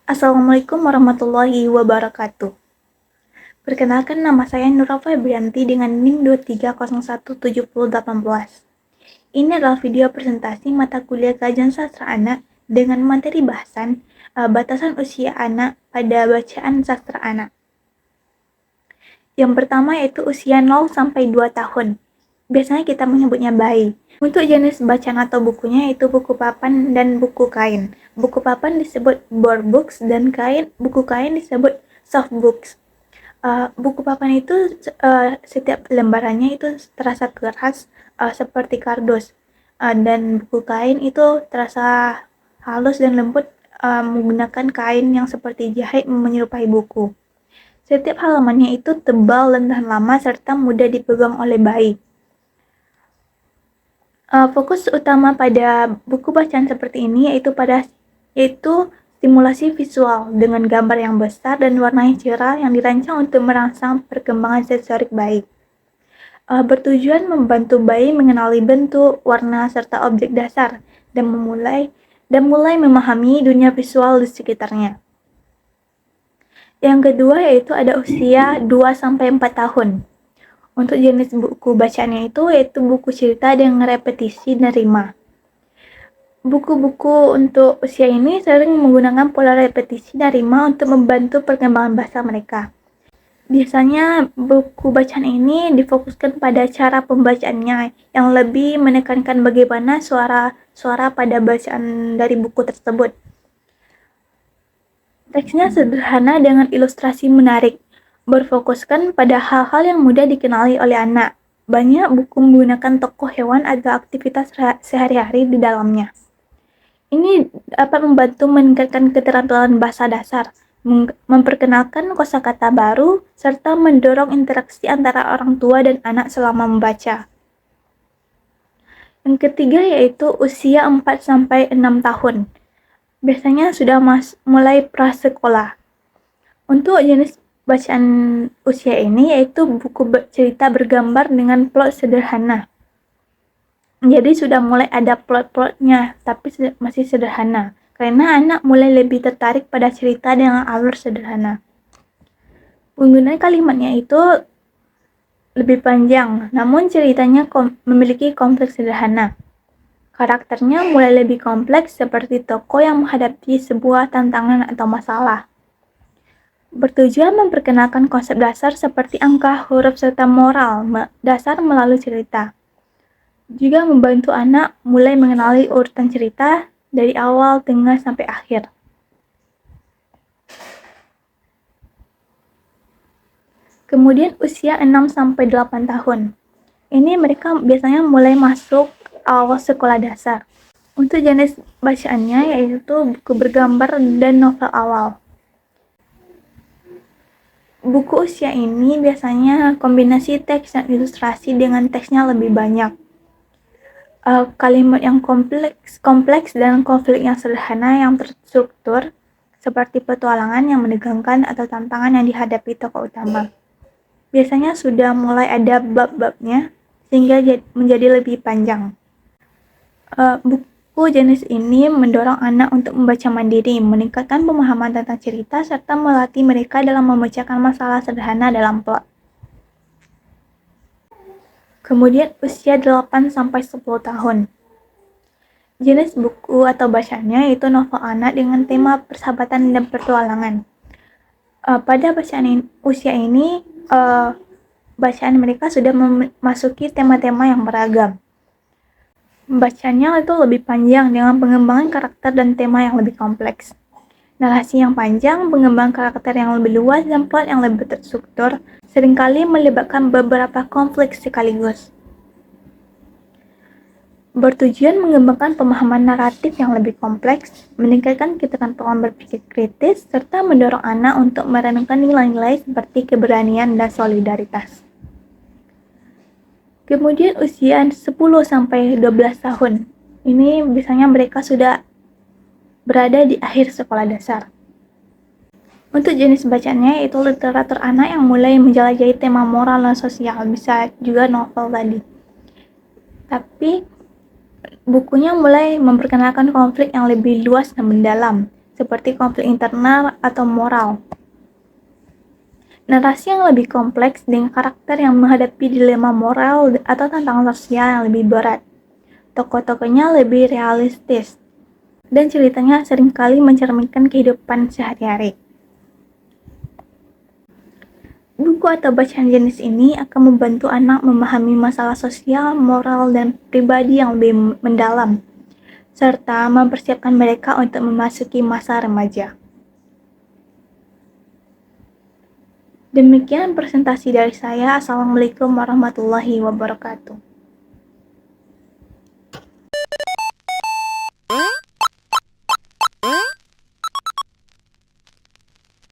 Assalamualaikum warahmatullahi wabarakatuh. Perkenalkan, nama saya Nura Febrianti dengan NIM 2301718. Ini adalah video presentasi mata kuliah kajian sastra anak dengan materi bahasan batasan usia anak pada bacaan sastra anak. Yang pertama yaitu usia 0 sampai 2 tahun. Biasanya kita menyebutnya bayi. Untuk jenis bacaan atau bukunya yaitu buku papan dan buku kain. Buku papan disebut board books dan buku kain disebut soft books. Buku papan itu setiap lembarannya itu terasa keras seperti kardus, dan buku kain itu terasa halus dan lembut menggunakan kain yang seperti jahit menyerupai buku. Setiap halamannya itu tebal dan tahan lama serta mudah dipegang oleh bayi. Fokus utama pada buku bacaan seperti ini yaitu stimulasi visual dengan gambar yang besar dan warna yang cerah yang dirancang untuk merangsang perkembangan sensorik bayi. Bertujuan membantu bayi mengenali bentuk, warna, serta objek dasar dan mulai memahami dunia visual di sekitarnya. Yang kedua yaitu ada usia 2-4 tahun. Untuk jenis buku bacaannya yaitu buku cerita dengan repetisi dan rima. Buku-buku untuk usia ini sering menggunakan pola repetisi dan rima untuk membantu perkembangan bahasa mereka. Biasanya buku bacaan ini difokuskan pada cara pembacaannya yang lebih menekankan bagaimana suara pada bacaan dari buku tersebut. Teksnya sederhana dengan ilustrasi menarik, berfokuskan pada hal-hal yang mudah dikenali oleh anak. Banyak buku menggunakan tokoh hewan atau aktivitas sehari-hari di dalamnya. Ini dapat membantu meningkatkan keterampilan bahasa dasar, memperkenalkan kosakata baru, serta mendorong interaksi antara orang tua dan anak selama membaca. Yang ketiga yaitu usia 4-6 tahun. Biasanya sudah mulai prasekolah. Untuk jenis bacaan usia ini yaitu buku cerita bergambar dengan plot sederhana. Jadi sudah mulai ada plot-plotnya, tapi masih sederhana. Karena anak mulai lebih tertarik pada cerita dengan alur sederhana. Penggunaan kalimatnya itu lebih panjang, namun ceritanya memiliki kompleks sederhana. Karakternya mulai lebih kompleks seperti tokoh yang menghadapi sebuah tantangan atau masalah. Bertujuan memperkenalkan konsep dasar seperti angka, huruf, serta moral dasar melalui cerita. Juga membantu anak mulai mengenali urutan cerita dari awal, tengah, sampai akhir. Kemudian usia 6-8 tahun. Ini mereka biasanya mulai masuk awal sekolah dasar. Untuk jenis bacaannya yaitu buku bergambar dan novel awal. Buku usia ini biasanya kombinasi teks dan ilustrasi dengan teksnya lebih banyak. Kalimat yang kompleks dan konflik yang sederhana yang terstruktur seperti petualangan yang menegangkan atau tantangan yang dihadapi tokoh utama. Biasanya sudah mulai ada bab-babnya sehingga menjadi lebih panjang. Buku jenis ini mendorong anak untuk membaca mandiri, meningkatkan pemahaman tentang cerita, serta melatih mereka dalam memecahkan masalah sederhana dalam plot. Kemudian usia 8-10 tahun. Jenis buku atau bacaannya yaitu novel anak dengan tema persahabatan dan petualangan. Pada bacaan usia ini, bacaan mereka sudah memasuki tema-tema yang beragam. Bacanya itu lebih panjang dengan pengembangan karakter dan tema yang lebih kompleks. Narasi yang panjang, pengembangan karakter yang lebih luas, dan plot yang lebih terstruktur seringkali melibatkan beberapa konflik sekaligus. Bertujuan mengembangkan pemahaman naratif yang lebih kompleks, meningkatkan keterampilan berpikir kritis, serta mendorong anak untuk merenungkan nilai-nilai seperti keberanian dan solidaritas. Kemudian usia 10-12 tahun. Ini biasanya mereka sudah berada di akhir sekolah dasar. Untuk jenis bacaannya yaitu literatur anak yang mulai menjelajahi tema moral dan sosial, bisa juga novel tadi. Tapi bukunya mulai memperkenalkan konflik yang lebih luas dan mendalam, seperti konflik internal atau moral. Narasi yang lebih kompleks dengan karakter yang menghadapi dilema moral atau tantangan sosial yang lebih berat. Tokoh-tokohnya lebih realistis, dan ceritanya seringkali mencerminkan kehidupan sehari-hari. Buku atau bacaan jenis ini akan membantu anak memahami masalah sosial, moral, dan pribadi yang lebih mendalam, serta mempersiapkan mereka untuk memasuki masa remaja. Demikian presentasi dari saya. Assalamualaikum warahmatullahi wabarakatuh.